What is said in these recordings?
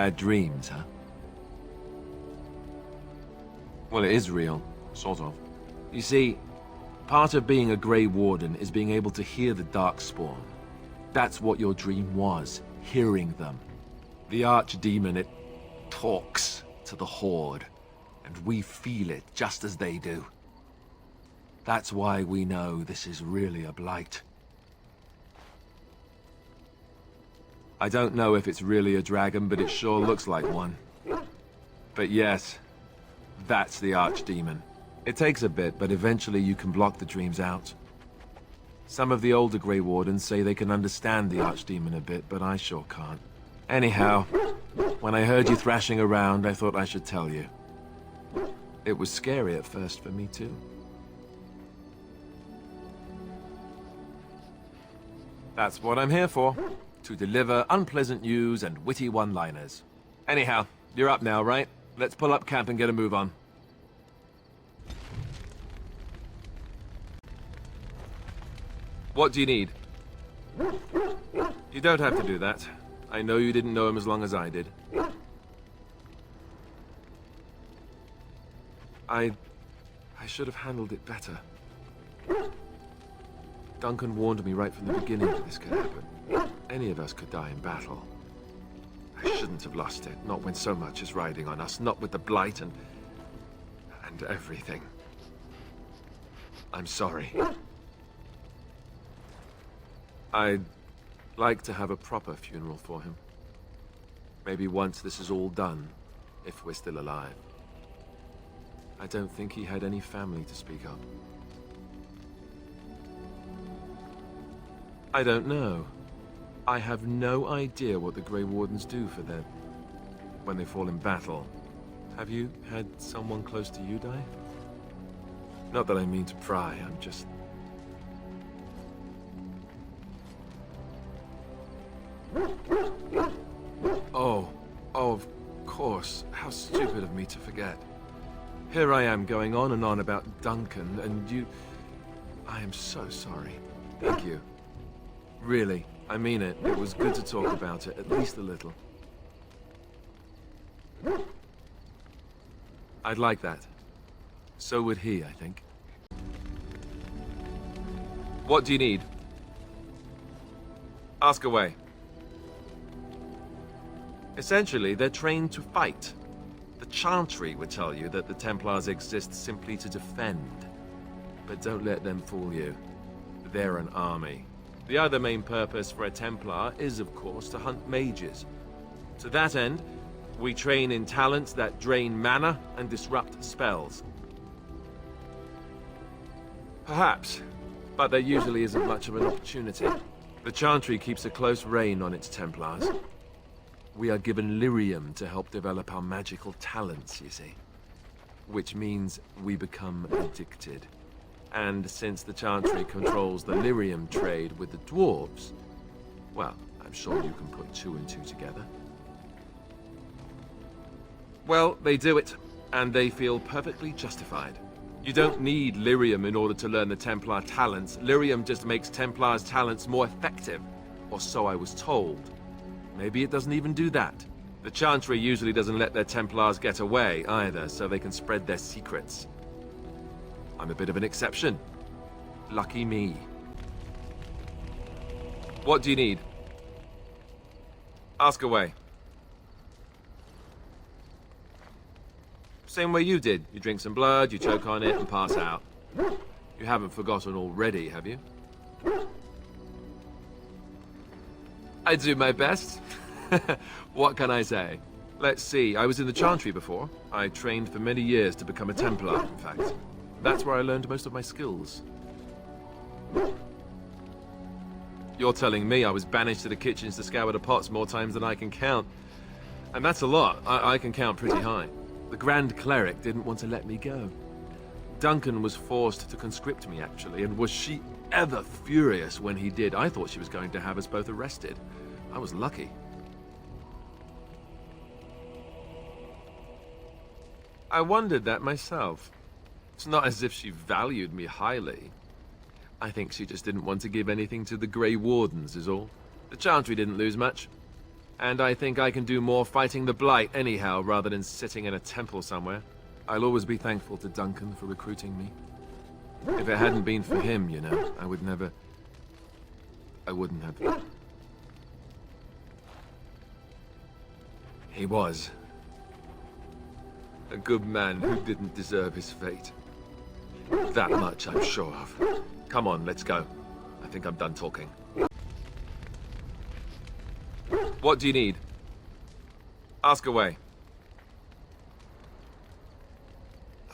Bad dreams, huh? Well, it is real, sort of. You see, part of being a Grey Warden is being able to hear the Darkspawn. That's what your dream was, hearing them. The Archdemon, it talks to the Horde, and we feel it just as they do. That's why we know this is really a blight. I don't know if it's really a dragon, but it sure looks like one. But yes, that's the Archdemon. It takes a bit, but eventually you can block the dreams out. Some of the older Grey Wardens say they can understand the Archdemon a bit, but I sure can't. Anyhow, when I heard you thrashing around, I thought I should tell you. It was scary at first for me too. That's what I'm here for. To deliver unpleasant news and witty one-liners. Anyhow, you're up now, right? Let's pull up camp and get a move on. What do you need? You don't have to do that. I know you didn't know him as long as I did. I should have handled it better. Duncan warned me right from the beginning that this could happen. Any of us could die in battle. I shouldn't have lost it, not when so much is riding on us, not with the Blight and everything. I'm sorry. I'd like to have a proper funeral for him. Maybe once this is all done, if we're still alive. I don't think he had any family to speak of. I don't know. I have no idea what the Grey Wardens do for them when they fall in battle. Have you had someone close to you die? Not that I mean to pry, I'm just... Oh, of course. How stupid of me to forget. Here I am going on and on about Duncan, and you... I am so sorry. Thank you. Really, I mean it. It was good to talk about it, at least a little. I'd like that. So would he, I think. What do you need? Ask away. Essentially, they're trained to fight. The Chantry would tell you that the Templars exist simply to defend. But don't let them fool you. They're an army. The other main purpose for a Templar is, of course, to hunt mages. To that end, we train in talents that drain mana and disrupt spells. Perhaps, but there usually isn't much of an opportunity. The Chantry keeps a close rein on its Templars. We are given lyrium to help develop our magical talents, you see. Which means we become addicted. And since the Chantry controls the lyrium trade with the dwarves, well, I'm sure you can put two and two together. Well, they do it, and they feel perfectly justified. You don't need lyrium in order to learn the Templar talents. Lyrium just makes Templars' talents more effective, or so I was told. Maybe it doesn't even do that. The Chantry usually doesn't let their Templars get away either, so they can spread their secrets. I'm a bit of an exception. Lucky me. What do you need? Ask away. Same way you did. You drink some blood, you choke on it, and pass out. You haven't forgotten already, have you? I do my best. What can I say? Let's see, I was in the Chantry before. I trained for many years to become a Templar, in fact. That's where I learned most of my skills. You're telling me I was banished to the kitchens to scour the pots more times than I can count. And that's a lot. I can count pretty high. The Grand Cleric didn't want to let me go. Duncan was forced to conscript me, actually, and was she ever furious when he did. I thought she was going to have us both arrested. I was lucky. I wondered that myself. It's not as if she valued me highly. I think she just didn't want to give anything to the Grey Wardens, is all. The Chantry didn't lose much. And I think I can do more fighting the Blight anyhow, rather than sitting in a temple somewhere. I'll always be thankful to Duncan for recruiting me. If it hadn't been for him, you know, I wouldn't have... He was a good man who didn't deserve his fate. That much I'm sure of. Come on, let's go. I think I'm done talking. What do you need? Ask away.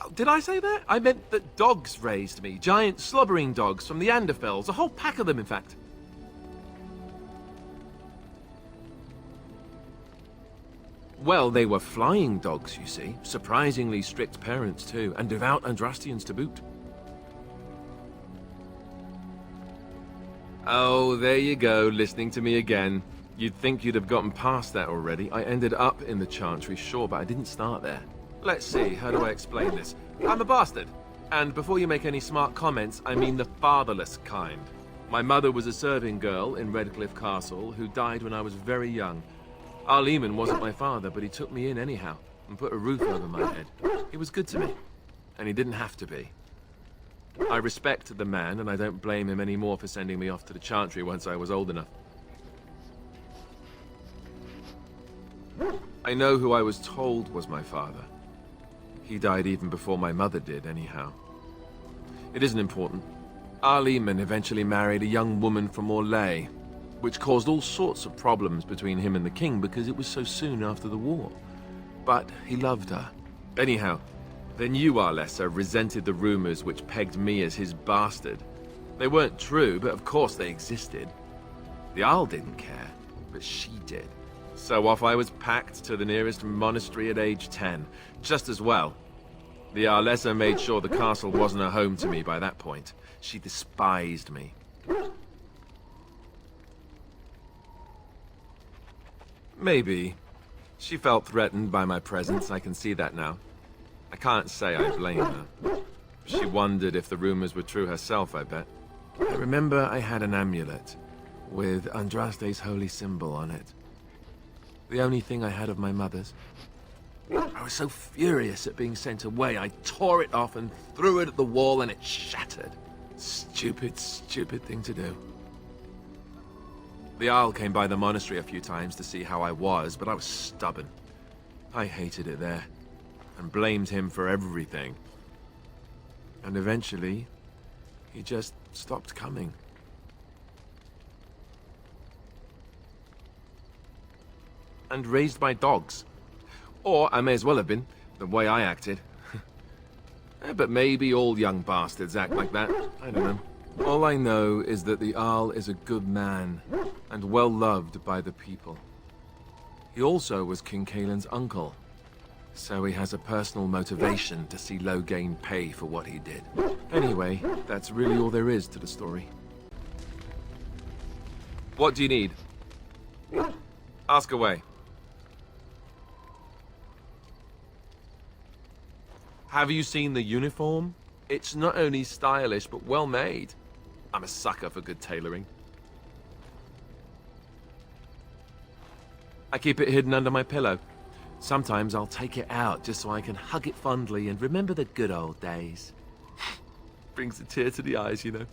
Oh, did I say that? I meant that dogs raised me. Giant slobbering dogs from the Anderfells. A whole pack of them, in fact. Well, they were flying dogs, you see. Surprisingly strict parents, too. And devout Andrastians to boot. Oh, there you go, listening to me again. You'd think you'd have gotten past that already. I ended up in the Chantry, sure, but I didn't start there. Let's see, how do I explain this? I'm a bastard. And before you make any smart comments, I mean the fatherless kind. My mother was a serving girl in Redcliffe Castle who died when I was very young. Eamon wasn't my father, but he took me in anyhow and put a roof over my head. He was good to me, and he didn't have to be. I respect the man, and I don't blame him anymore for sending me off to the Chantry once I was old enough. I know who I was told was my father. He died even before my mother did, anyhow. It isn't important. Eamon eventually married a young woman from Orlais, which caused all sorts of problems between him and the king because it was so soon after the war. But he loved her. Anyhow, then you, Alistair, resented the rumors which pegged me as his bastard. They weren't true, but of course they existed. The Arl didn't care, but she did. So off I was packed to the nearest monastery at age 10. Just as well. The Arlessa made sure the castle wasn't a home to me by that point. She despised me. Maybe. She felt threatened by my presence, I can see that now. I can't say I blame her. She wondered if the rumors were true herself, I bet. I remember I had an amulet with Andraste's holy symbol on it. The only thing I had of my mother's. I was so furious at being sent away, I tore it off and threw it at the wall and it shattered. Stupid, stupid thing to do. The Arl came by the monastery a few times to see how I was, but I was stubborn. I hated it there, and blamed him for everything. And eventually, he just stopped coming. And raised my dogs. Or I may as well have been, the way I acted. But maybe all young bastards act like that. I don't know. All I know is that the Arl is a good man, and well loved by the people. He also was King Caelan's uncle, so he has a personal motivation to see Loghain pay for what he did. Anyway, that's really all there is to the story. What do you need? Ask away. Have you seen the uniform? It's not only stylish, but well made. I'm a sucker for good tailoring. I keep it hidden under my pillow. Sometimes I'll take it out just so I can hug it fondly and remember the good old days. Brings a tear to the eyes, you know.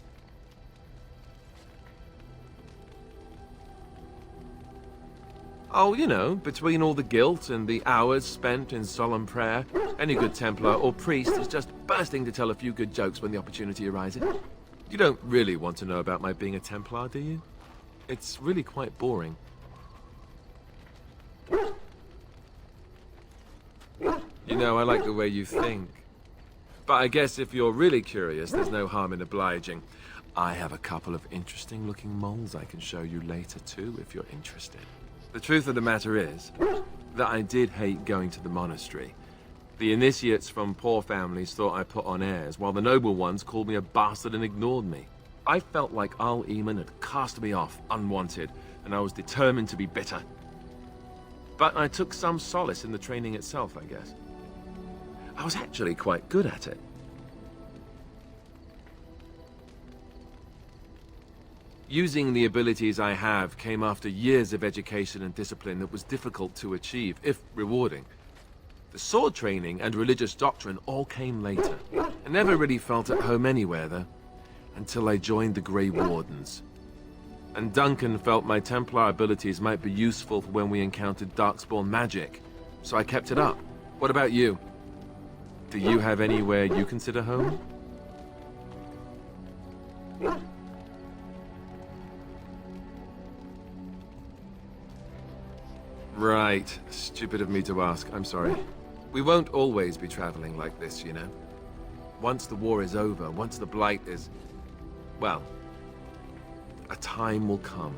Oh, you know, between all the guilt and the hours spent in solemn prayer, any good Templar or priest is just bursting to tell a few good jokes when the opportunity arises. You don't really want to know about my being a Templar, do you? It's really quite boring. You know, I like the way you think. But I guess if you're really curious, there's no harm in obliging. I have a couple of interesting-looking moles I can show you later, too, if you're interested. The truth of the matter is that I did hate going to the monastery. The initiates from poor families thought I put on airs, while the noble ones called me a bastard and ignored me. I felt like Eamon had cast me off, unwanted, and I was determined to be bitter. But I took some solace in the training itself, I guess. I was actually quite good at it. Using the abilities I have came after years of education and discipline that was difficult to achieve, if rewarding. The sword training and religious doctrine all came later. I never really felt at home anywhere, though, until I joined the Grey Wardens. And Duncan felt my Templar abilities might be useful for when we encountered Darkspawn magic, so I kept it up. What about you? Do you have anywhere you consider home? Right. Stupid of me to ask. I'm sorry. We won't always be traveling like this, you know. Once the war is over, once the Blight is... well, a time will come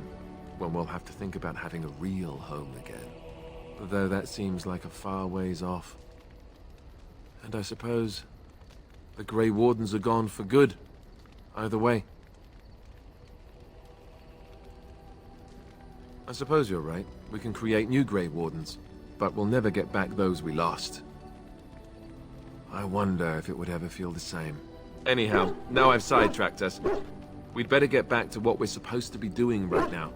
when we'll have to think about having a real home again. Though that seems like a far ways off. And I suppose the Grey Wardens are gone for good, either way. I suppose you're right. We can create new Grey Wardens, but we'll never get back those we lost. I wonder if it would ever feel the same. Anyhow, now I've sidetracked us. We'd better get back to what we're supposed to be doing right now.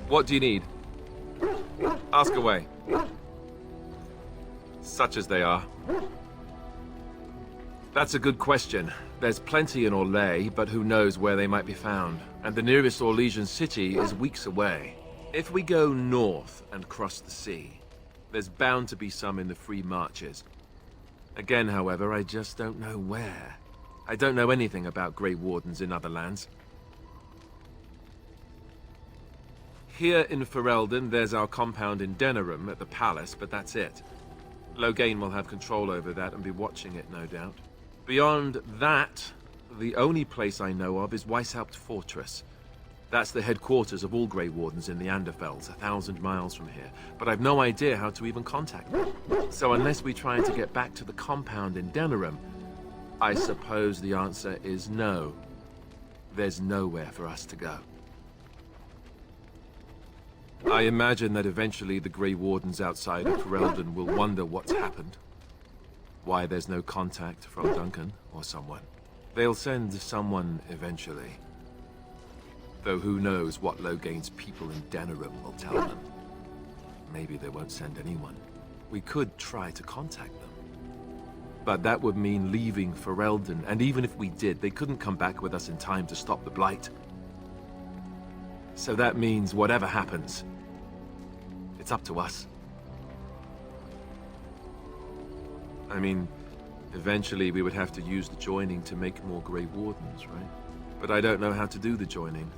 What do you need? Ask away. Such as they are. That's a good question. There's plenty in Orlais, but who knows where they might be found. And the nearest Orlesian city is weeks away. If we go north and cross the sea, there's bound to be some in the Free Marches. Again, however, I just don't know where. I don't know anything about Grey Wardens in other lands. Here in Ferelden, there's our compound in Denerim at the palace, but that's it. Loghain will have control over that and be watching it, no doubt. Beyond that, the only place I know of is Weishaupt Fortress. That's the headquarters of all Grey Wardens in the Anderfells, 1,000 miles from here. But I've no idea how to even contact them. So unless we try to get back to the compound in Denerim, I suppose the answer is no. There's nowhere for us to go. I imagine that eventually the Grey Wardens outside of Ferelden will wonder what's happened. Why there's no contact from Duncan or someone. They'll send someone eventually. Though who knows what Loghain's people in Denerim will tell them. Maybe they won't send anyone. We could try to contact them. But that would mean leaving Ferelden, and even if we did, they couldn't come back with us in time to stop the Blight. So that means whatever happens, it's up to us. I mean, eventually we would have to use the joining to make more Grey Wardens, right? But I don't know how to do the joining,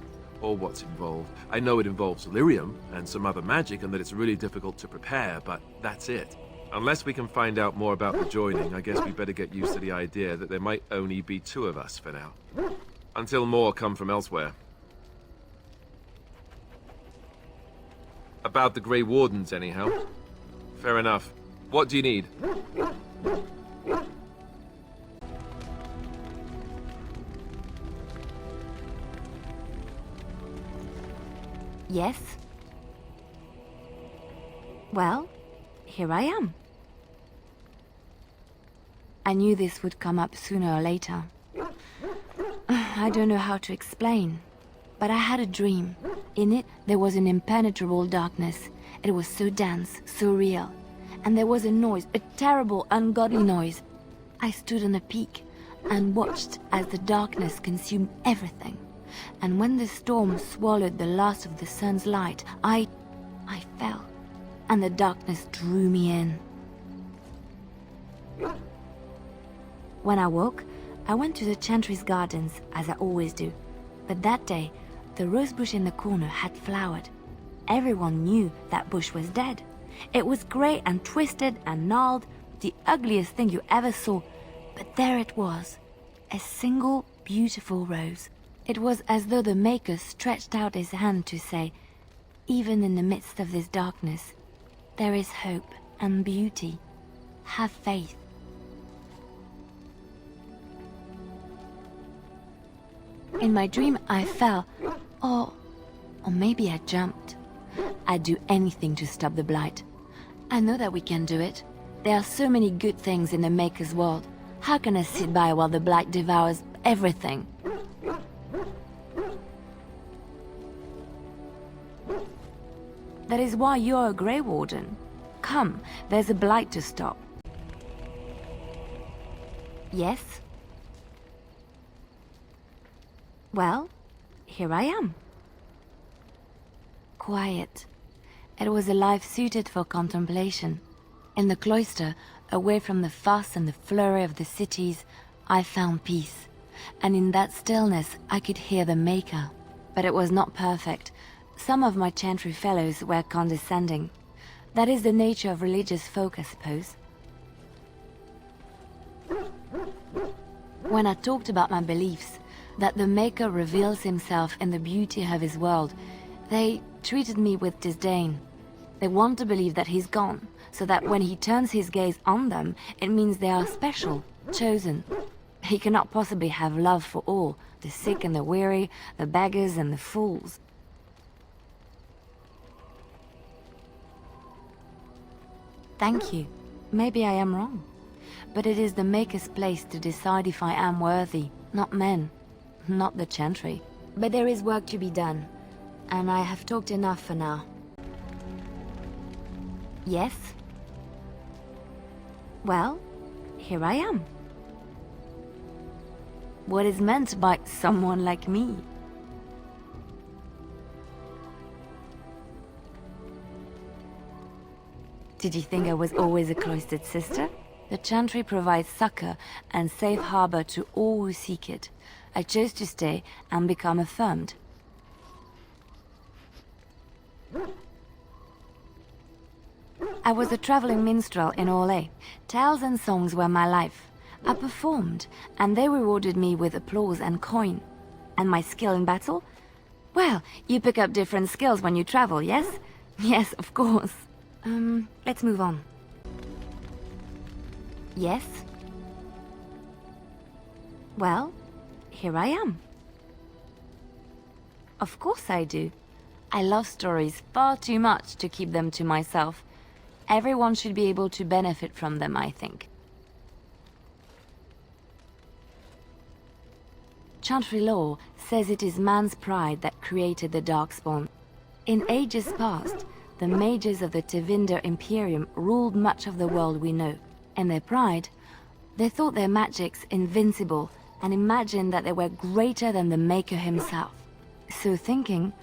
or what's involved. I know it involves lyrium and some other magic, and that it's really difficult to prepare, but that's it. Unless we can find out more about the joining, I guess we better get used to the idea that there might only be 2 of us for now. Until more come from elsewhere. About the Grey Wardens, anyhow. Fair enough. What do you need? Yes? Well, here I am. I knew this would come up sooner or later. I don't know how to explain, but I had a dream. In it, there was an impenetrable darkness. It was so dense, so real. And there was a noise, a terrible, ungodly noise. I stood on a peak and watched as the darkness consumed everything. And when the storm swallowed the last of the sun's light, I fell, and the darkness drew me in. When I woke, I went to the Chantry's gardens, as I always do. But that day, the rosebush in the corner had flowered. Everyone knew that bush was dead. It was grey and twisted and gnarled, the ugliest thing you ever saw. But there it was, a single beautiful rose. It was as though the Maker stretched out his hand to say, even in the midst of this darkness, there is hope and beauty. Have faith. In my dream, I fell, or maybe I jumped. I'd do anything to stop the Blight. I know that we can do it. There are so many good things in the Maker's world. How can I sit by while the Blight devours everything? That is why you're a Grey Warden. Come, there's a blight to stop. Yes? Well, here I am. Quiet. It was a life suited for contemplation. In the cloister, away from the fuss and the flurry of the cities, I found peace. And in that stillness, I could hear the Maker. But it was not perfect. Some of my chantry fellows were condescending. That is the nature of religious folk, I suppose. When I talked about my beliefs, that the Maker reveals himself in the beauty of his world, they treated me with disdain. They want to believe that he's gone, so that when he turns his gaze on them, it means they are special, chosen. He cannot possibly have love for all, the sick and the weary, the beggars and the fools. Thank you. Maybe I am wrong. But it is the Maker's place to decide if I am worthy, not men, not the Chantry. But there is work to be done, and I have talked enough for now. Yes? Well, here I am. What is meant by someone like me? Did you think I was always a cloistered sister? The Chantry provides succor and safe harbor to all who seek it. I chose to stay and become affirmed. I was a traveling minstrel in Orlais. Tales and songs were my life. I performed, and they rewarded me with applause and coin. And my skill in battle? Well, you pick up different skills when you travel, yes? Yes, of course. Let's move on. Yes? Well, here I am. Of course I do. I love stories far too much to keep them to myself. Everyone should be able to benefit from them, I think. Chantry law says it is man's pride that created the Darkspawn. In ages past, the mages of the Tevinder Imperium ruled much of the world we know. In their pride, they thought their magics invincible and imagined that they were greater than the Maker himself. So thinking,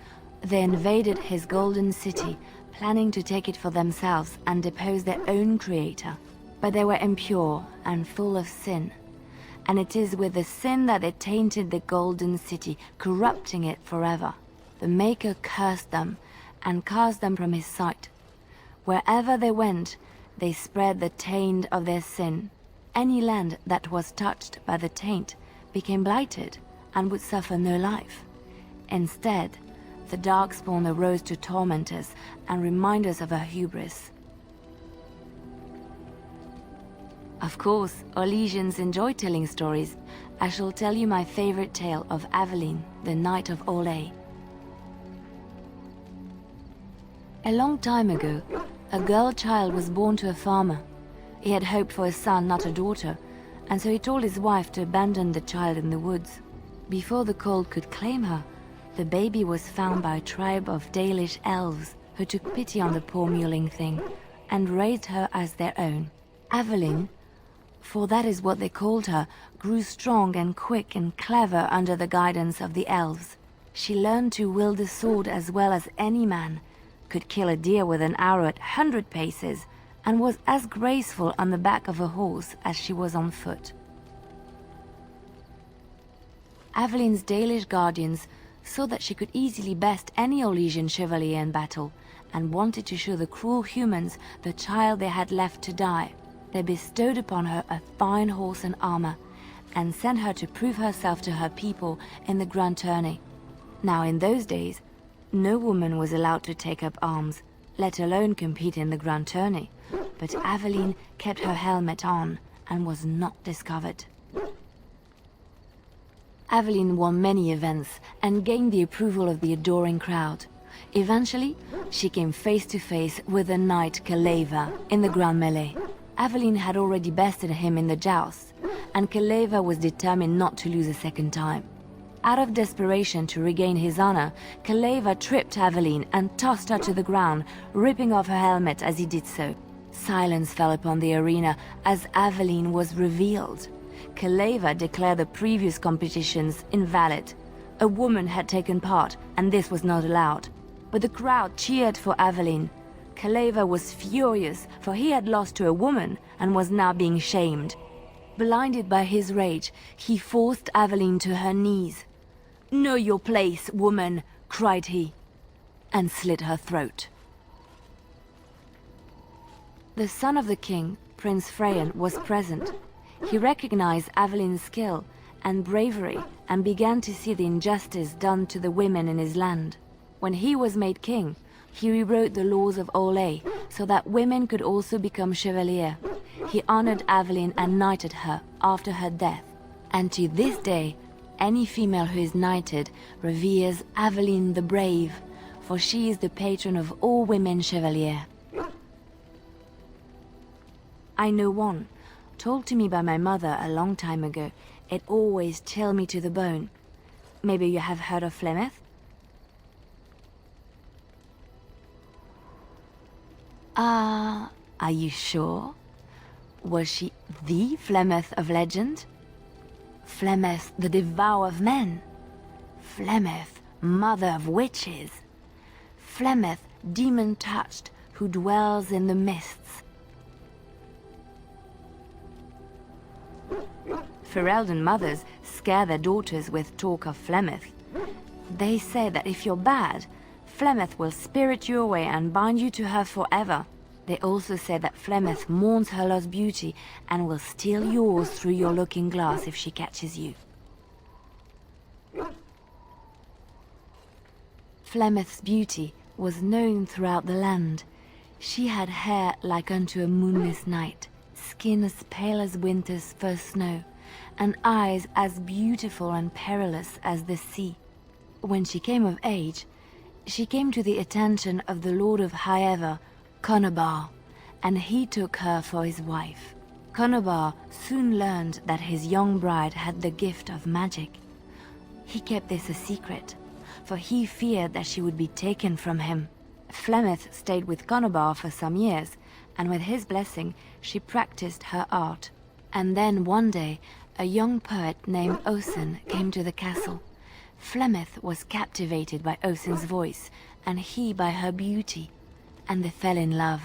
they invaded his golden city, planning to take it for themselves and depose their own creator. But they were impure and full of sin. And it is with the sin that they tainted the golden city, corrupting it forever. The Maker cursed them and cast them from his sight. Wherever they went, they spread the taint of their sin. Any land that was touched by the taint became blighted and would suffer no life. Instead, the Darkspawn arose to torment us and remind us of our hubris. Of course, Orlesians enjoy telling stories. I shall tell you my favorite tale of Aveline, the Knight of Orlais. A long time ago, a girl child was born to a farmer. He had hoped for a son, not a daughter, and so he told his wife to abandon the child in the woods. Before the cold could claim her, the baby was found by a tribe of Dalish elves who took pity on the poor mewling thing and raised her as their own. Aveline, for that is what they called her, grew strong and quick and clever under the guidance of the elves. She learned to wield the sword as well as any man, could kill a deer with an arrow at 100 paces, and was as graceful on the back of a horse as she was on foot. Aveline's Dalish guardians saw that she could easily best any Orlesian chevalier in battle, and wanted to show the cruel humans the child they had left to die. They bestowed upon her a fine horse and armor, and sent her to prove herself to her people in the grand tourney. Now in those days, no woman was allowed to take up arms, let alone compete in the grand tourney, but Aveline kept her helmet on and was not discovered. Aveline won many events and gained the approval of the adoring crowd. Eventually, she came face to face with the knight Kaleva in the grand melee. Aveline had already bested him in the joust, and Kaleva was determined not to lose a second time. Out of desperation to regain his honor, Kaleva tripped Aveline and tossed her to the ground, ripping off her helmet as he did so. Silence fell upon the arena as Aveline was revealed. Kaleva declared the previous competitions invalid. A woman had taken part, and this was not allowed. But the crowd cheered for Aveline. Kaleva was furious, for he had lost to a woman and was now being shamed. Blinded by his rage, he forced Aveline to her knees. "Know your place, woman," cried he, and slit her throat. The son of the king, Prince Freyan, was present. He recognized Aveline's skill and bravery and began to see the injustice done to the women in his land. When he was made king, he rewrote the laws of Orlais so that women could also become chevalier. He honored Aveline and knighted her after her death. And to this day, any female who is knighted reveres Aveline the Brave, for she is the patron of all women chevalier. I know one, told to me by my mother a long time ago. It always chilled me to the bone. Maybe you have heard of Flemeth? Are you sure? Was she the Flemeth of legend? Flemeth, the devourer of men? Flemeth, mother of witches? Flemeth, demon-touched, who dwells in the mists? Ferelden mothers scare their daughters with talk of Flemeth. They say that if you're bad, Flemeth will spirit you away and bind you to her forever. They also say that Flemeth mourns her lost beauty and will steal yours through your looking glass if she catches you. Flemeth's beauty was known throughout the land. She had hair like unto a moonless night, skin as pale as winter's first snow, and eyes as beautiful and perilous as the sea. When she came of age, she came to the attention of the Lord of Highever, Conobar, and he took her for his wife. Conobar soon learned that his young bride had the gift of magic. He kept this a secret, for he feared that she would be taken from him. Flemeth stayed with Conobar for some years, and with his blessing, she practiced her art. And then one day, a young poet named Osen came to the castle. Flemeth was captivated by Osen's voice, and he by her beauty, and they fell in love.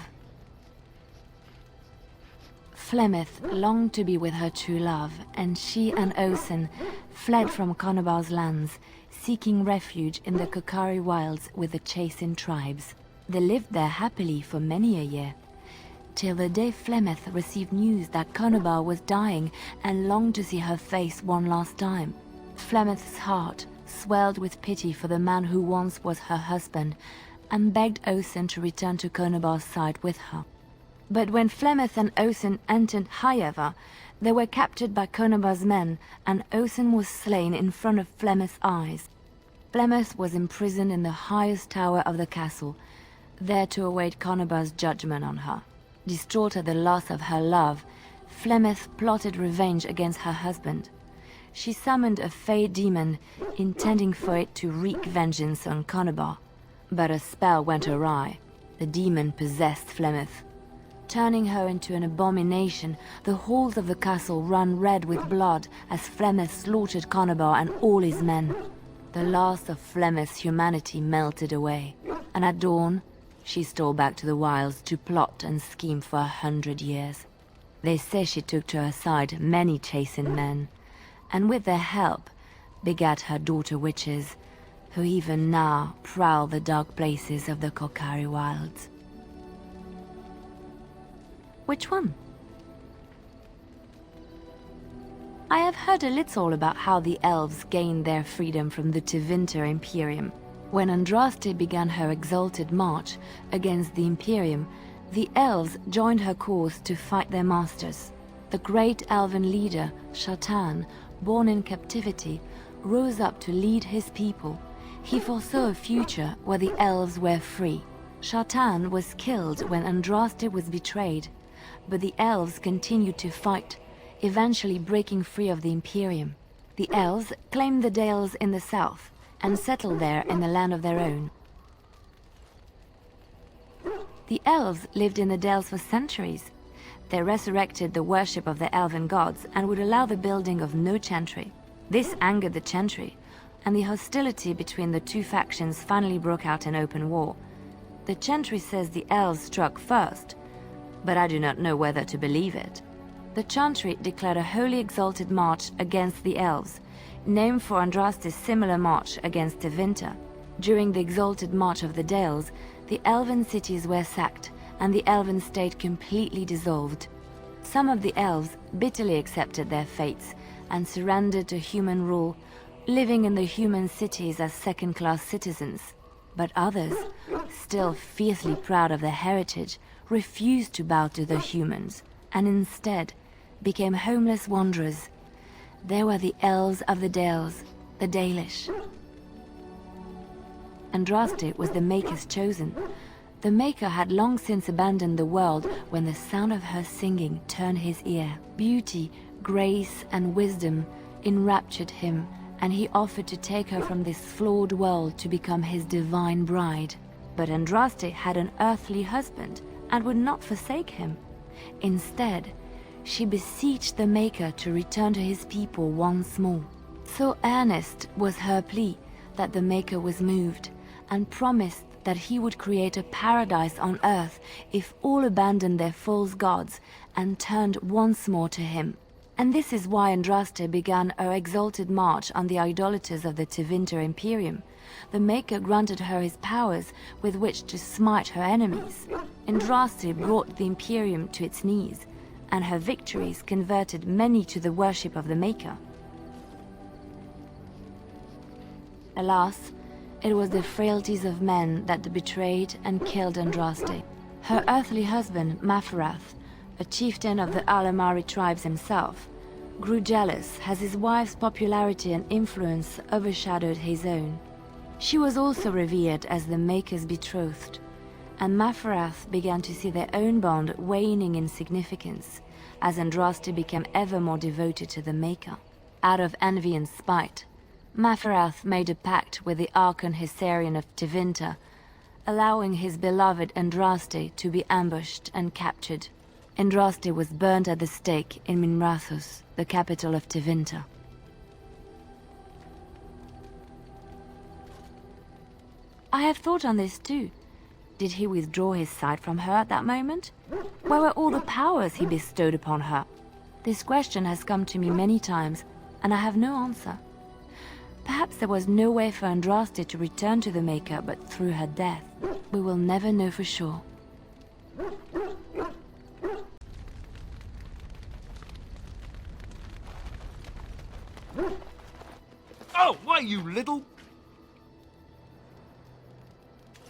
Flemeth longed to be with her true love, and she and Osen fled from Conobar's lands, seeking refuge in the Kokari wilds with the Chasing tribes. They lived there happily for many a year, till the day Flemeth received news that Conobar was dying and longed to see her face one last time. Flemeth's heart swelled with pity for the man who once was her husband, and begged Osen to return to Conobar's side with her. But when Flemeth and Osen entered Highever, they were captured by Conobar's men, and Osen was slain in front of Flemeth's eyes. Flemeth was imprisoned in the highest tower of the castle, there to await Conobar's judgment on her. Distraught at the loss of her love, Flemeth plotted revenge against her husband. She summoned a fey demon, intending for it to wreak vengeance on Conobar. But a spell went awry. The demon possessed Flemeth. Turning her into an abomination, the halls of the castle ran red with blood as Flemeth slaughtered Conobar and all his men. The last of Flemeth's humanity melted away, and at dawn, she stole back to the wilds to plot and scheme for 100 years. They say she took to her side many Chasing men, and with their help, begat her daughter witches, who even now prowl the dark places of the Kokari wilds. Which one? I have heard a little about how the elves gained their freedom from the Tevinter Imperium. When Andraste began her exalted march against the Imperium, the elves joined her cause to fight their masters. The great elven leader, Shatan, born in captivity, rose up to lead his people. He foresaw a future where the elves were free. Shatan was killed when Andraste was betrayed, but the elves continued to fight, eventually breaking free of the Imperium. The elves claimed the Dales in the south and settled there in the land of their own. The elves lived in the Dales for centuries. They resurrected the worship of the elven gods and would allow the building of no chantry. This angered the chantry, and the hostility between the two factions finally broke out in open war. The chantry says the elves struck first, but I do not know whether to believe it. The chantry declared a holy exalted march against the elves, named for Andraste's similar march against Tevinter. During the exalted march of the Dales, the elven cities were sacked, and the elven state completely dissolved. Some of the elves bitterly accepted their fates and surrendered to human rule, living in the human cities as second-class citizens. But others, still fiercely proud of their heritage, refused to bow to the humans, and instead became homeless wanderers. They were the elves of the Dales, the Dalish. Andraste was the Maker's chosen. The Maker had long since abandoned the world when the sound of her singing turned his ear. Beauty, grace, and wisdom enraptured him, and he offered to take her from this flawed world to become his divine bride. But Andraste had an earthly husband and would not forsake him. Instead, she beseeched the Maker to return to his people once more. So earnest was her plea that the Maker was moved, and promised that he would create a paradise on earth if all abandoned their false gods and turned once more to him. And this is why Andraste began her exalted march on the idolaters of the Tevinter Imperium. The Maker granted her his powers with which to smite her enemies. Andraste brought the Imperium to its knees, and her victories converted many to the worship of the Maker. Alas, it was the frailties of men that betrayed and killed Andraste. Her earthly husband, Maferath, a chieftain of the Alamari tribes himself, grew jealous as his wife's popularity and influence overshadowed his own. She was also revered as the Maker's betrothed, and Maferath began to see their own bond waning in significance as Andraste became ever more devoted to the Maker. Out of envy and spite, Maferath made a pact with the Archon Hysarian of Tevinter, allowing his beloved Andraste to be ambushed and captured. Andraste was burned at the stake in Minrathous, the capital of Tevinter. I have thought on this too. Did he withdraw his sight from her at that moment? Where were all the powers he bestowed upon her? This question has come to me many times, and I have no answer. Perhaps there was no way for Andraste to return to the Maker but through her death. We will never know for sure. Oh, why, you little...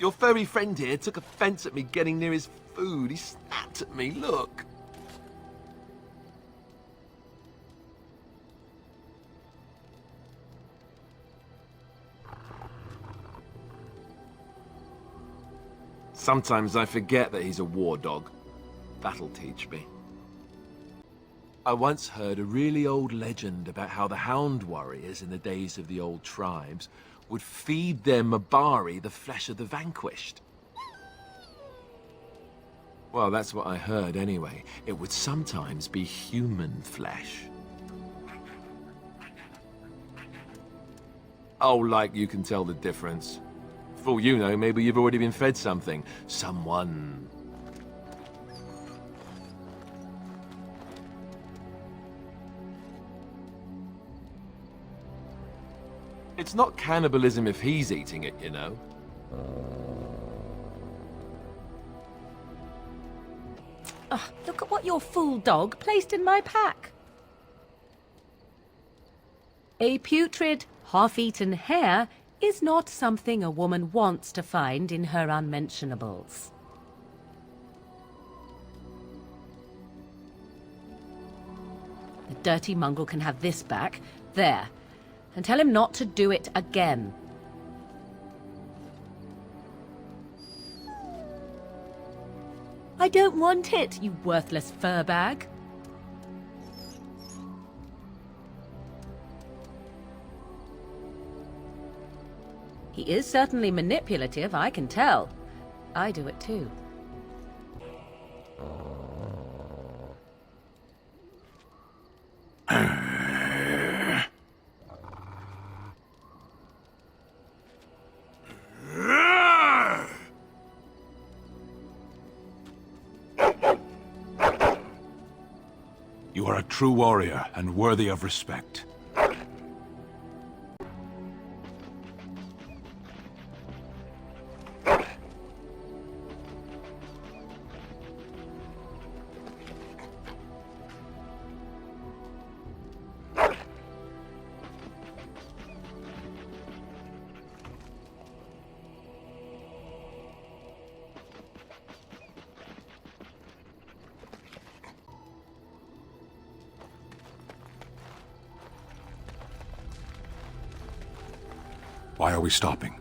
Your furry friend here took offense at me getting near his food. He snapped at me, look. Sometimes I forget that he's a war dog. That'll teach me. I once heard a really old legend about how the Hound warriors in the days of the old tribes would feed their Mabari the flesh of the vanquished. Well, that's what I heard anyway. It would sometimes be human flesh. Oh, like you can tell the difference. For all you know, maybe you've already been fed something. Someone. It's not cannibalism if he's eating it, you know. Look at what your fool dog placed in my pack. A putrid, half-eaten hare is not something a woman wants to find in her unmentionables. The dirty mongrel can have this back. There. And tell him not to do it again. I don't want it, you worthless fur bag. He is certainly manipulative, I can tell. I do it too. You are a true warrior and worthy of respect. Why are we stopping?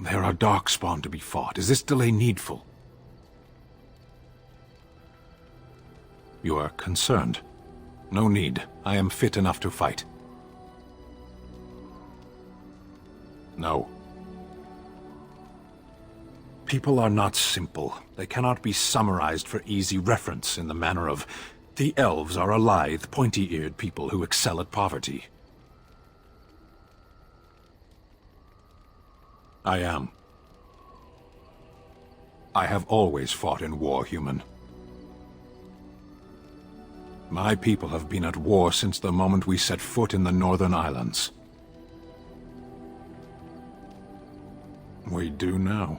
There are darkspawn to be fought. Is this delay needful? You are concerned. No need. I am fit enough to fight. No. People are not simple. They cannot be summarized for easy reference in the manner of, the elves are a lithe, pointy-eared people who excel at poverty. I am. I have always fought in war, human. My people have been at war since the moment we set foot in the Northern Islands. We do now.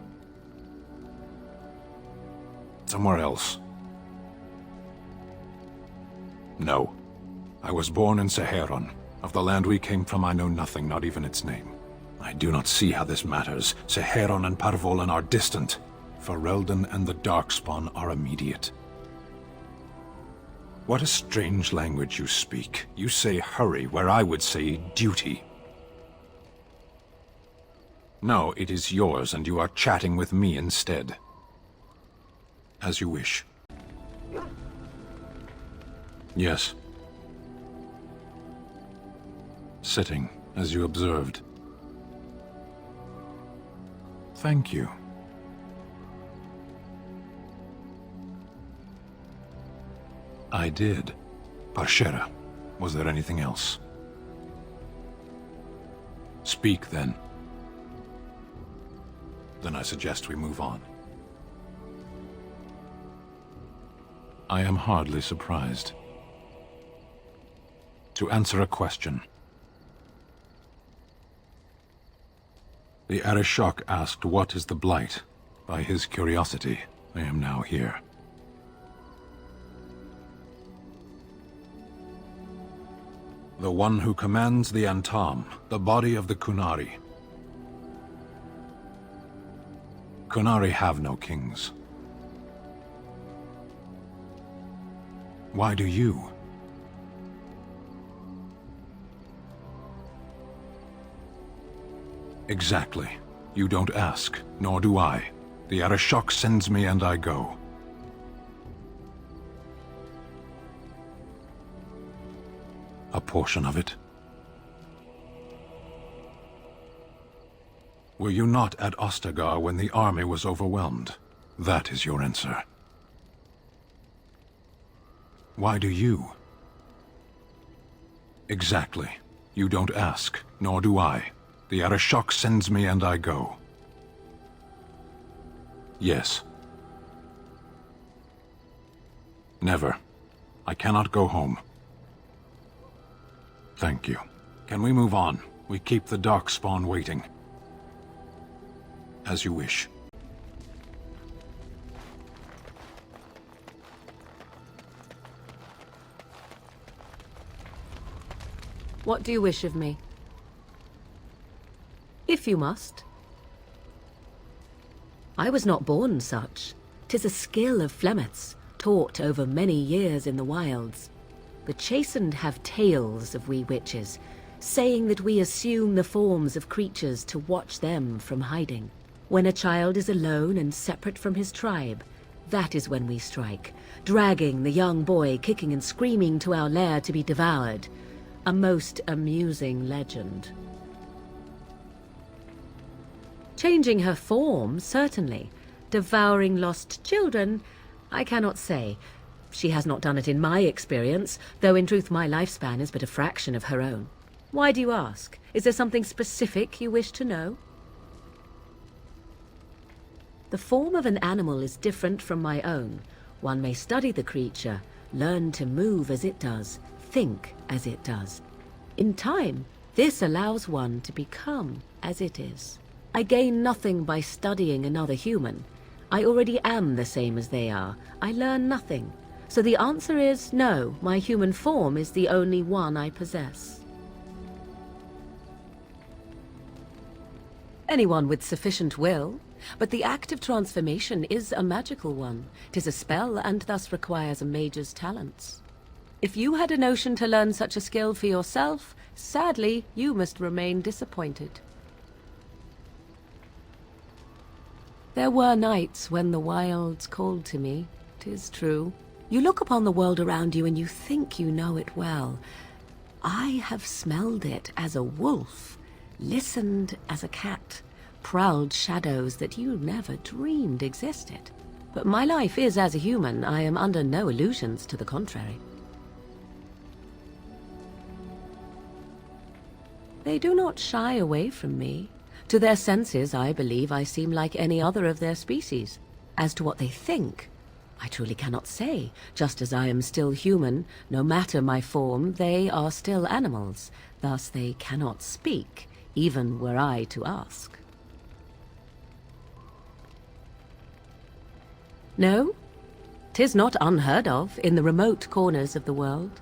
Somewhere else. No. I was born in Seheron. Of the land we came from, I know nothing, not even its name. I do not see how this matters. Seheron and Parvolan are distant. Ferelden and the Darkspawn are immediate. What a strange language you speak. You say hurry, where I would say duty. No, it is yours, and you are chatting with me instead. As you wish. Yes. Sitting, as you observed. Thank you. I did. Parshera, was there anything else? Speak, then. Then I suggest we move on. I am hardly surprised. To answer a question. The Arishok asked what is the Blight. By his curiosity, I am now here. The one who commands the Antam, the body of the Kunari. Kunari have no kings. Why do you? Exactly. You don't ask, nor do I. The Arishok sends me and I go. A portion of it. Were you not at Ostagar when the army was overwhelmed? That is your answer. Why do you? Exactly. You don't ask, nor do I. The Arishok sends me and I go. Yes. Never. I cannot go home. Thank you. Can we move on? We keep the Darkspawn waiting. As you wish. What do you wish of me? If you must. I was not born such. 'Tis a skill of Flemeth's, taught over many years in the wilds. The chastened have tales of we witches, saying that we assume the forms of creatures to watch them from hiding. When a child is alone and separate from his tribe, that is when we strike, dragging the young boy kicking and screaming to our lair to be devoured. A most amusing legend. Changing her form, certainly. Devouring lost children, I cannot say. She has not done it in my experience, though in truth my lifespan is but a fraction of her own. Why do you ask? Is there something specific you wish to know? The form of an animal is different from my own. One may study the creature, learn to move as it does, think as it does. In time, this allows one to become as it is. I gain nothing by studying another human. I already am the same as they are. I learn nothing. So the answer is no, my human form is the only one I possess. Anyone with sufficient will, but the act of transformation is a magical one. 'Tis a spell and thus requires a mage's talents. If you had a notion to learn such a skill for yourself, sadly, you must remain disappointed. There were nights when the wilds called to me, 'tis true. You look upon the world around you and you think you know it well. I have smelled it as a wolf, listened as a cat, prowled shadows that you never dreamed existed. But my life is as a human. I am under no illusions to the contrary. They do not shy away from me. To their senses, I believe I seem like any other of their species. As to what they think, I truly cannot say. Just as I am still human, no matter my form, they are still animals. Thus they cannot speak, even were I to ask. No, 'tis not unheard of in the remote corners of the world.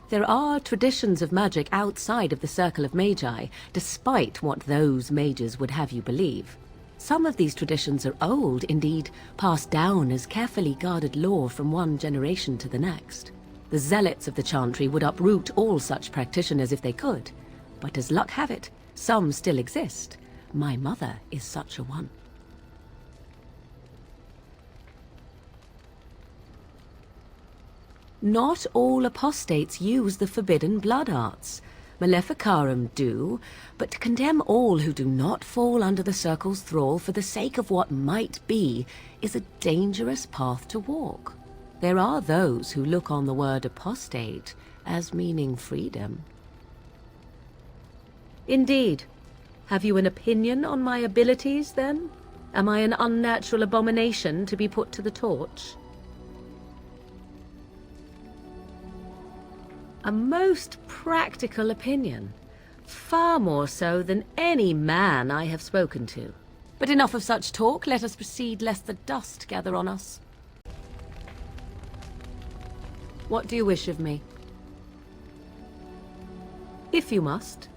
There are traditions of magic outside of the circle of magi, despite what those mages would have you believe. Some of these traditions are old, indeed, passed down as carefully guarded lore from one generation to the next. The zealots of the chantry would uproot all such practitioners if they could, but as luck have it, some still exist. My mother is such a one. Not all apostates use the forbidden blood arts. Maleficarum do, but to condemn all who do not fall under the circle's thrall for the sake of what might be is a dangerous path to walk. There are those who look on the word apostate as meaning freedom. Indeed. Have you an opinion on my abilities, then? Am I an unnatural abomination to be put to the torch? A most practical opinion, far more so than any man I have spoken to. But enough of such talk, let us proceed lest the dust gather on us. What do you wish of me? If you must.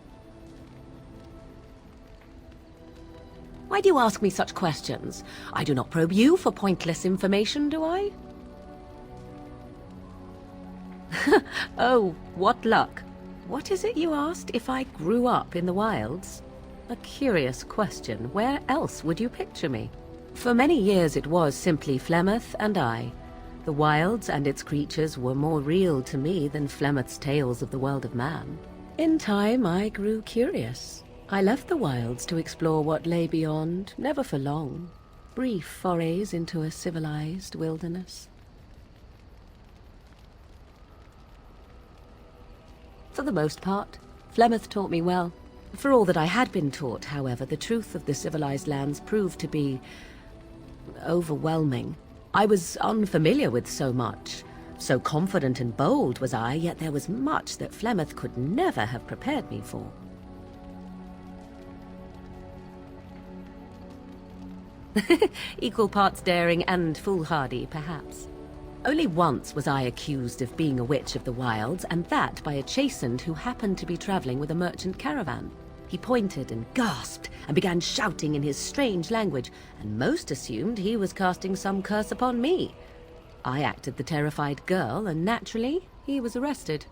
Why do you ask me such questions? I do not probe you for pointless information, do I? Oh, what luck. What is it you asked? If I grew up in the wilds? A curious question. Where else would you picture me? For many years it was simply Flemeth and I. The wilds and its creatures were more real to me than Flemeth's tales of the world of man. In time I grew curious. I left the wilds to explore what lay beyond, never for long. Brief forays into a civilized wilderness. For the most part, Flemeth taught me well. For all that I had been taught, however, the truth of the civilized lands proved to be overwhelming. I was unfamiliar with so much. So confident and bold was I, yet there was much that Flemeth could never have prepared me for. Equal parts daring and foolhardy, perhaps. Only once was I accused of being a witch of the wilds, and that by a chastened who happened to be traveling with a merchant caravan. He pointed and gasped and began shouting in his strange language, and most assumed he was casting some curse upon me. I acted the terrified girl, and naturally, he was arrested.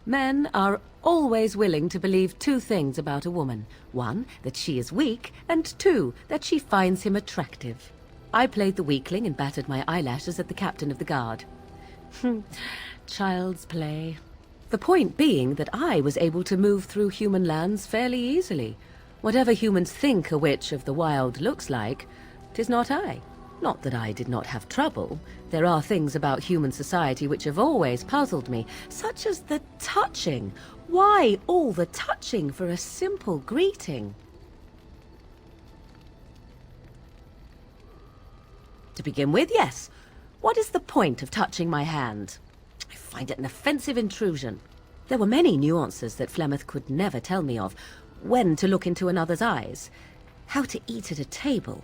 Men are always willing to believe two things about a woman. One, that she is weak, and two, that she finds him attractive. I played the weakling and battered my eyelashes at the captain of the guard. Child's play. The point being that I was able to move through human lands fairly easily. Whatever humans think a witch of the wild looks like, 'tis not I. Not that I did not have trouble. There are things about human society which have always puzzled me, such as the touching. Why all the touching for a simple greeting? To begin with, yes. What is the point of touching my hand? I find it an offensive intrusion. There were many nuances that Flemeth could never tell me of. When to look into another's eyes, how to eat at a table,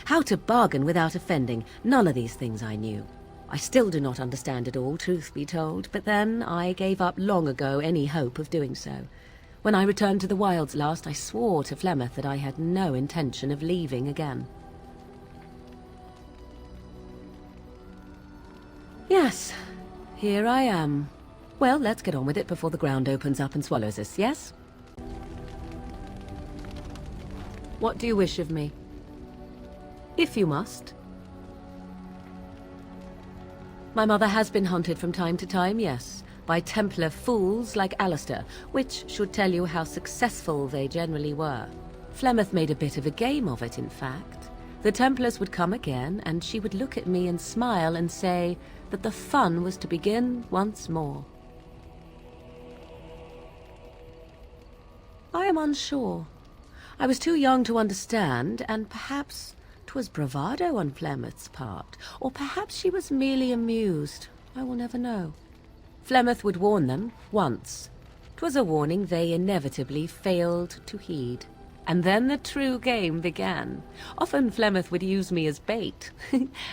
how to bargain without offending. None of these things I knew. I still do not understand it all, truth be told, but then I gave up long ago any hope of doing so. When I returned to the wilds last, I swore to Flemeth that I had no intention of leaving again. Yes, here I am. Well, let's get on with it before the ground opens up and swallows us, yes? What do you wish of me? If you must. My mother has been hunted from time to time, yes, by Templar fools like Alistair, which should tell you how successful they generally were. Flemeth made a bit of a game of it, in fact. The Templars would come again, and she would look at me and smile and say that the fun was to begin once more. I am unsure. I was too young to understand, and perhaps 'twas bravado on Flemeth's part, or perhaps she was merely amused. I will never know. Flemeth would warn them once. 'Twas a warning they inevitably failed to heed. And then the true game began. Often Flemeth would use me as bait,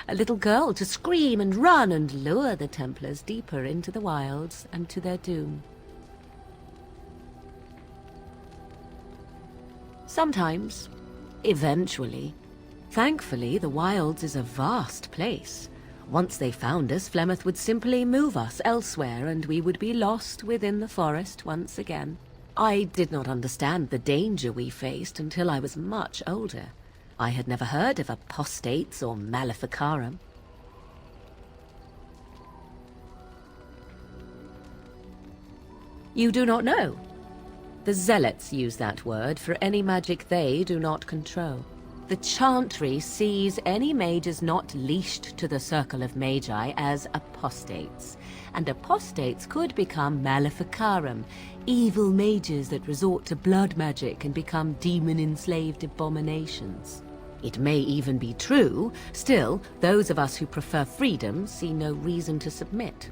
a little girl to scream and run and lure the Templars deeper into the wilds and to their doom. Sometimes, eventually. Thankfully, the wilds is a vast place. Once they found us, Flemeth would simply move us elsewhere, and we would be lost within the forest once again. I did not understand the danger we faced until I was much older. I had never heard of apostates or maleficarum. You do not know? The zealots use that word for any magic they do not control. The chantry sees any mages not leashed to the circle of magi as apostates, and apostates could become maleficarum, evil mages that resort to blood magic and become demon-enslaved abominations. It may even be true, still, those of us who prefer freedom see no reason to submit.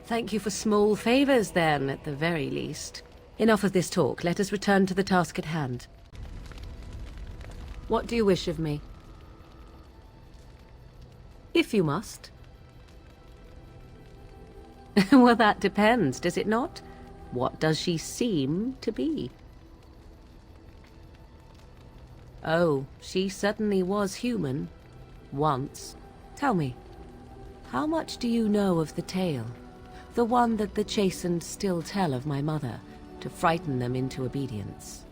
Thank you for small favors, then, at the very least. Enough of this talk. Let us return to the task at hand. What do you wish of me? If you must. Well, that depends, does it not? What does she seem to be? Oh, she certainly was human. Once. Tell me, how much do you know of the tale? The one that the chastened still tell of my mother, to frighten them into obedience.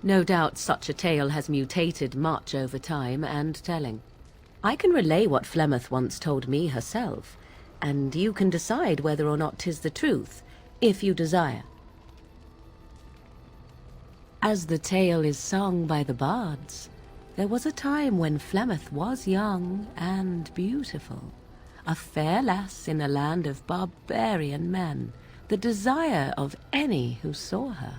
No doubt such a tale has mutated much over time and telling. I can relay what Flemeth once told me herself, and you can decide whether or not 'tis the truth, if you desire. As the tale is sung by the bards, there was a time when Flemeth was young and beautiful, a fair lass in a land of barbarian men, the desire of any who saw her.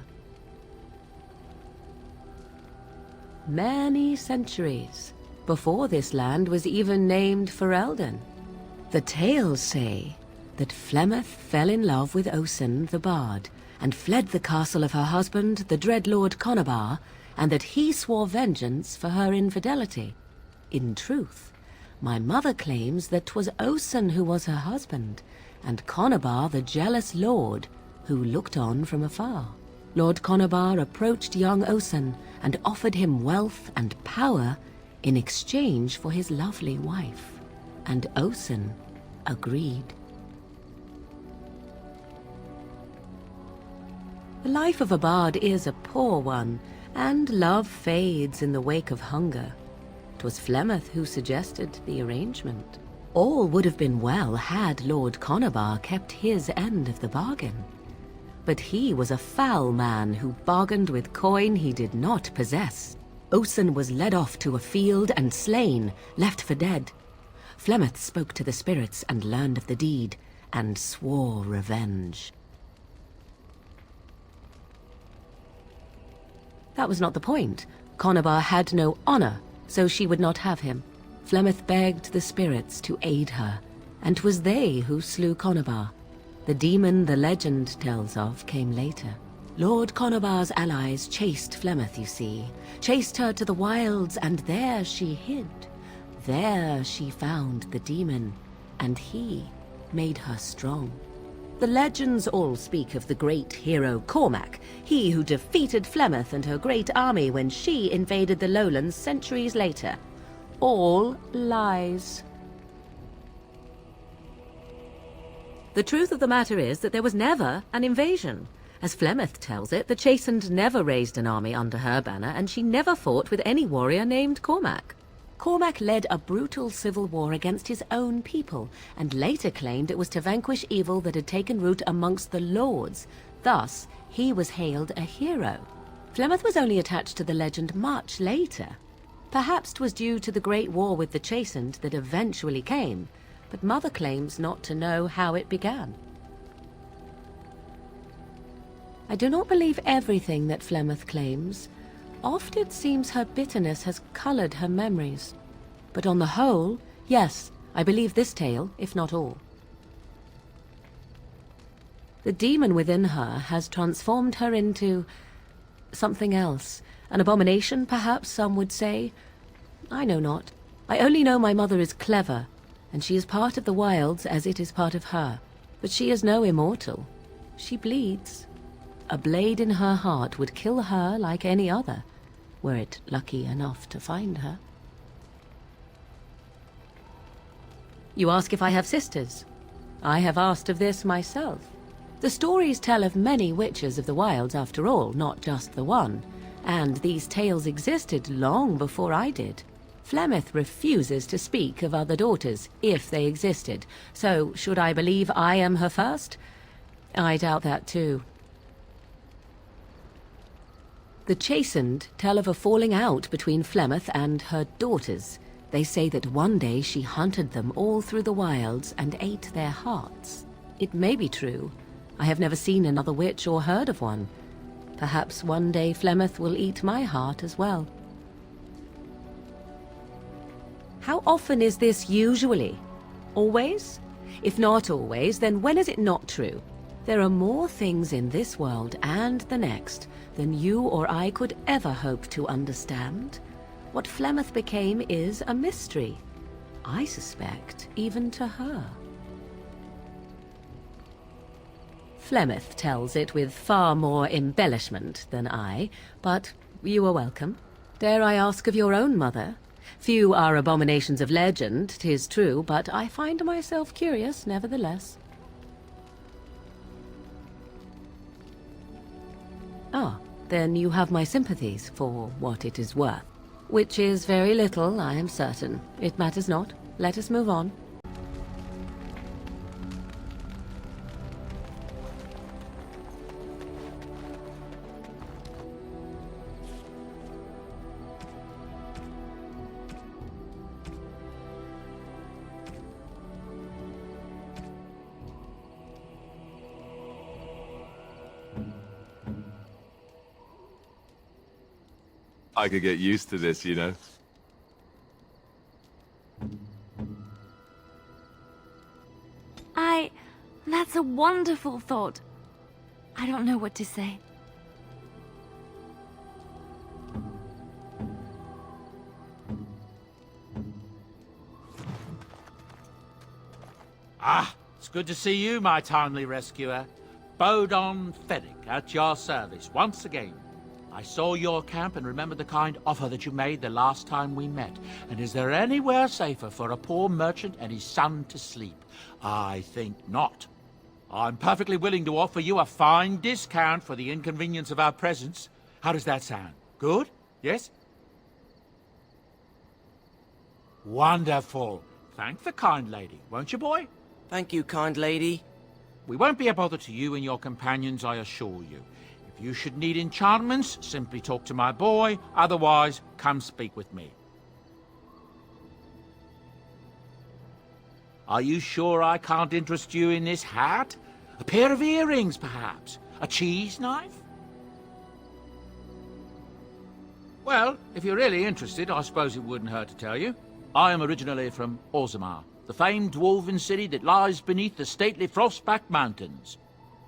Many centuries before this land was even named Ferelden. The tales say that Flemeth fell in love with Osen the bard, and fled the castle of her husband, the dread Lord Conabar, and that he swore vengeance for her infidelity. In truth, my mother claims that 'twas Osen who was her husband, and Conabar the jealous lord who looked on from afar. Lord Conabar approached young Osen and offered him wealth and power in exchange for his lovely wife, and Osen agreed. The life of a bard is a poor one, and love fades in the wake of hunger. 'Twas Flemeth who suggested the arrangement. All would have been well had Lord Conobar kept his end of the bargain. But he was a foul man who bargained with coin he did not possess. Osen was led off to a field and slain, left for dead. Flemeth spoke to the spirits and learned of the deed, and swore revenge. That was not the point. Conobar had no honor, so she would not have him. Flemeth begged the spirits to aid her, and 'twas they who slew Conobar. The demon the legend tells of came later. Lord Conobar's allies chased Flemeth, you see, chased her to the wilds, and there she hid. There she found the demon, and he made her strong. The legends all speak of the great hero Cormac, he who defeated Flemeth and her great army when she invaded the lowlands centuries later. All lies. The truth of the matter is that there was never an invasion. As Flemeth tells it, the Chastened never raised an army under her banner, and she never fought with any warrior named Cormac. Cormac led a brutal civil war against his own people, and later claimed it was to vanquish evil that had taken root amongst the lords. Thus, he was hailed a hero. Flemeth was only attached to the legend much later. Perhaps 'twas due to the great war with the Chastened that eventually came, but Mother claims not to know how it began. I do not believe everything that Flemeth claims. Oft it seems her bitterness has colored her memories. But on the whole, yes, I believe this tale, if not all. The demon within her has transformed her into something else. An abomination, perhaps some would say. I know not. I only know my mother is clever, and she is part of the wilds as it is part of her. But she is no immortal. She bleeds. A blade in her heart would kill her like any other, were it lucky enough to find her. You ask if I have sisters. I have asked of this myself. The stories tell of many witches of the wilds after all, not just the one, and these tales existed long before I did. Flemeth refuses to speak of other daughters, if they existed, so should I believe I am her first? I doubt that too. The Chastened tell of a falling out between Flemeth and her daughters. They say that one day she hunted them all through the wilds and ate their hearts. It may be true. I have never seen another witch or heard of one. Perhaps one day Flemeth will eat my heart as well. How often is this usually? Always? If not always, then when is it not true? There are more things in this world and the next than you or I could ever hope to understand. What Flemeth became is a mystery. I suspect even to her. Flemeth tells it with far more embellishment than I, but you are welcome. Dare I ask of your own mother? Few are abominations of legend, 'tis true, but I find myself curious nevertheless. Ah, then you have my sympathies for what it is worth. Which is very little, I am certain. It matters not. Let us move on. I could get used to this, you know. That's a wonderful thought. I don't know what to say. Ah, it's good to see you, my timely rescuer. Bodon Fennick, at your service once again. I saw your camp and remembered the kind offer that you made the last time we met. And is there anywhere safer for a poor merchant and his son to sleep? I think not. I'm perfectly willing to offer you a fine discount for the inconvenience of our presence. How does that sound? Good? Yes? Wonderful. Thank the kind lady, won't you, boy? Thank you, kind lady. We won't be a bother to you and your companions, I assure you. If you should need enchantments, simply talk to my boy. Otherwise, come speak with me. Are you sure I can't interest you in this hat? A pair of earrings, perhaps? A cheese knife? Well, if you're really interested, I suppose it wouldn't hurt to tell you. I am originally from Orzammar, the famed dwarven city that lies beneath the stately Frostback Mountains.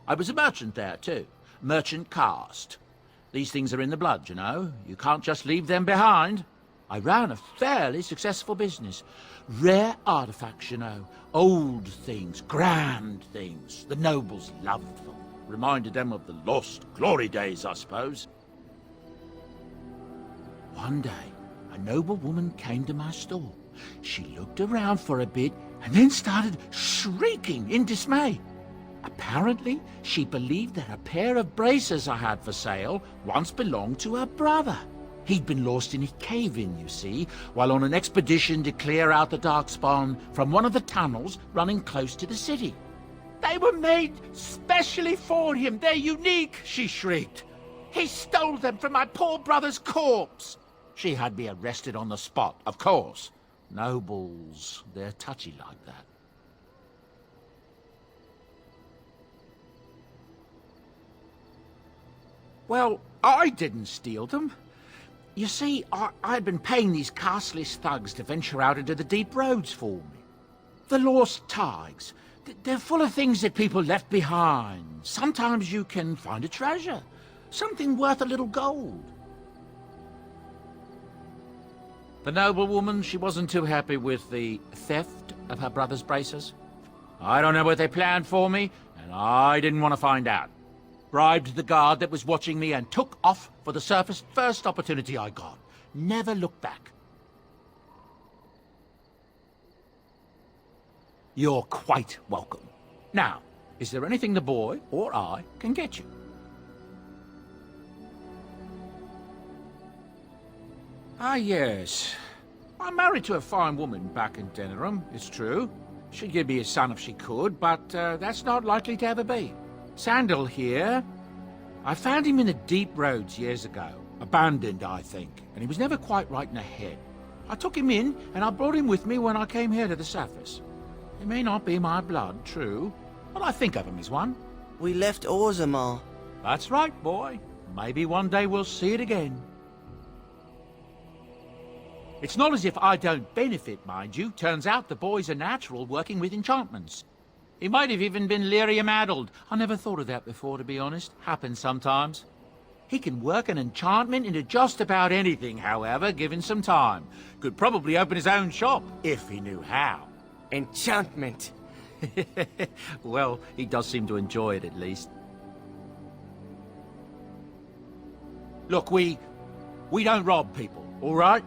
I was a merchant there, too. Merchant caste. These things are in the blood, you know. You can't just leave them behind. I ran a fairly successful business. Rare artifacts, you know. Old things, grand things. The nobles loved them. Reminded them of the lost glory days, I suppose. One day, a noble woman came to my store. She looked around for a bit and then started shrieking in dismay. Apparently, she believed that a pair of braces I had for sale once belonged to her brother. He'd been lost in a cave-in, you see, while on an expedition to clear out the Darkspawn from one of the tunnels running close to the city. They were made specially for him. They're unique, she shrieked. He stole them from my poor brother's corpse. She had me arrested on the spot, of course. Nobles, they're touchy like that. Well, I didn't steal them. You see, I'd been paying these castless thugs to venture out into the deep roads for me. The lost tigers, they're full of things that people left behind. Sometimes you can find a treasure, something worth a little gold. The noblewoman, she wasn't too happy with the theft of her brother's braces. I don't know what they planned for me, and I didn't want to find out. Bribed the guard that was watching me and took off for the surface first opportunity I got. Never looked back. You're quite welcome. Now, is there anything the boy or I can get you? Ah, yes. I'm married to a fine woman back in Denerim, it's true. She'd give me a son if she could, but that's not likely to ever be. Sandal here. I found him in the deep roads years ago. Abandoned, I think, and he was never quite right in the head. I took him in, and I brought him with me when I came here to the surface. He may not be my blood, true, but I think of him as one. We left Orzammar. That's right, boy. Maybe one day we'll see it again. It's not as if I don't benefit, mind you. Turns out the boy's a natural working with enchantments. He might have even been lyrium-addled. I never thought of that before, to be honest. Happens sometimes. He can work an enchantment into just about anything, however, given some time. Could probably open his own shop, if he knew how. Enchantment. Well, he does seem to enjoy it, at least. Look, we don't rob people, all right?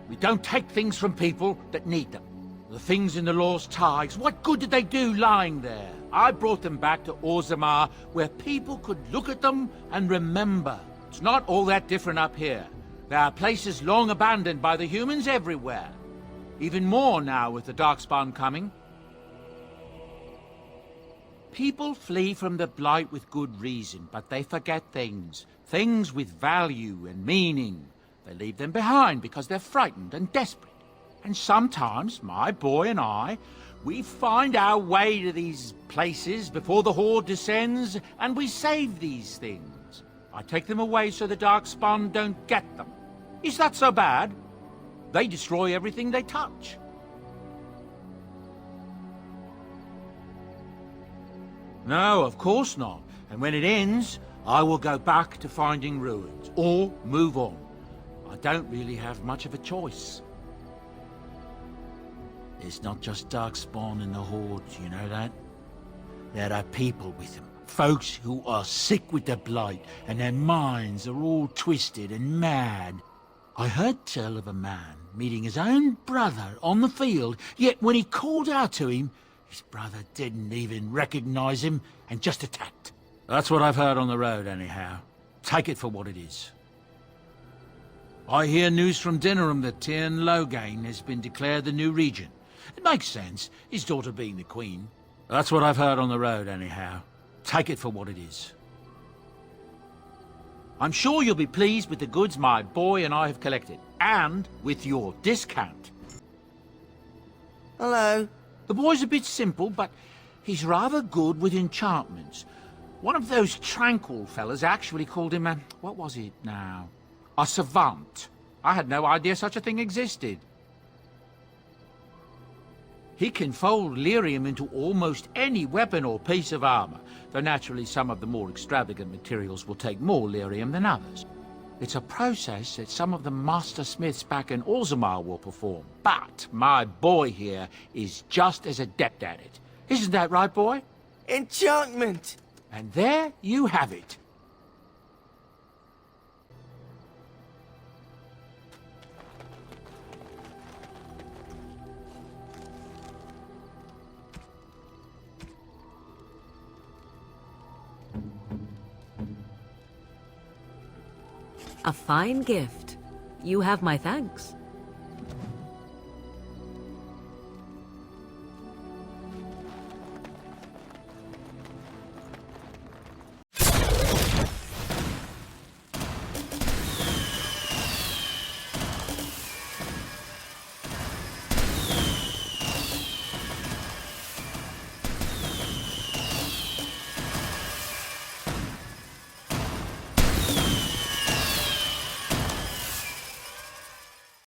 We don't take things from people that need them. The things in the lost tigers, what good did they do lying there? I brought them back to Orzammar, where people could look at them and remember. It's not all that different up here. There are places long abandoned by the humans everywhere. Even more now with the Darkspawn coming. People flee from the Blight with good reason, but they forget things. Things with value and meaning. They leave them behind because they're frightened and desperate. And sometimes, my boy and I, we find our way to these places before the Horde descends, and we save these things. I take them away so the Darkspawn don't get them. Is that so bad? They destroy everything they touch. No, of course not. And when it ends, I will go back to finding ruins, or move on. I don't really have much of a choice. It's not just Darkspawn and the Horde, you know that? There are people with them. Folks who are sick with the Blight, and their minds are all twisted and mad. I heard tell of a man meeting his own brother on the field, yet when he called out to him, His brother didn't even recognize him and just attacked. That's what I've heard on the road, anyhow. Take it for what it is. I hear news from Dinnerham that Tyrn Loghain has been declared the new regent. It makes sense, his daughter being the queen. That's what I've heard on the road, anyhow. Take it for what it is. I'm sure you'll be pleased with the goods my boy and I have collected, and with your discount. Hello. The boy's a bit simple, but he's rather good with enchantments. One of those tranquil fellas actually called him a... what was it now? A savant. I had no idea such a thing existed. He can fold lyrium into almost any weapon or piece of armor, though naturally some of the more extravagant materials will take more lyrium than others. It's a process that some of the master smiths back in Orzammar will perform, but my boy here is just as adept at it. Isn't that right, boy? Enchantment! And there you have it. A fine gift. You have my thanks.